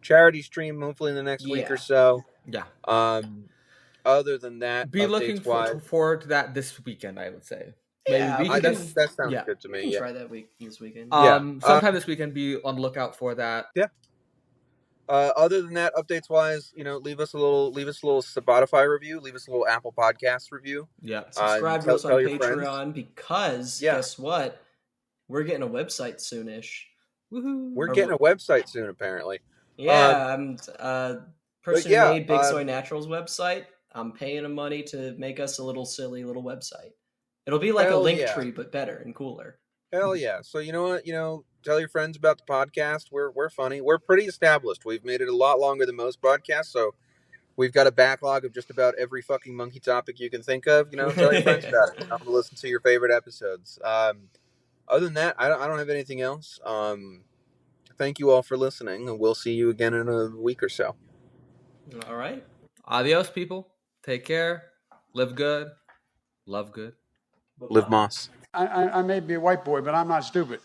charity stream, hopefully in the next week or so. Yeah. Other than that, be looking forward to that this weekend, I would say. Yeah, that sounds good to me. We can try that this weekend. Sometime this weekend, be on the lookout for that. Yeah. Other than that, updates wise, you know, leave us a little Spotify review, leave us a little Apple Podcast review. Yeah. Subscribe to us on Patreon because guess what? We're getting a website soonish. Woohoo! We're getting a website soon, apparently. Yeah, person who made Big Soy Naturals website. I'm paying him money to make us a little silly little website. It'll be like a link tree, but better and cooler. Hell yeah! So you know what? You know, tell your friends about the podcast. We're funny. We're pretty established. We've made it a lot longer than most podcasts, so we've got a backlog of just about every fucking monkey topic you can think of. You know, tell your friends about it. I'm to listen to your favorite episodes. Other than that, I don't have anything else. Thank you all for listening, and we'll see you again in a week or so. All right. Adios, people. Take care. Live good. Love good. Live Moss. I may be a white boy, but I'm not stupid.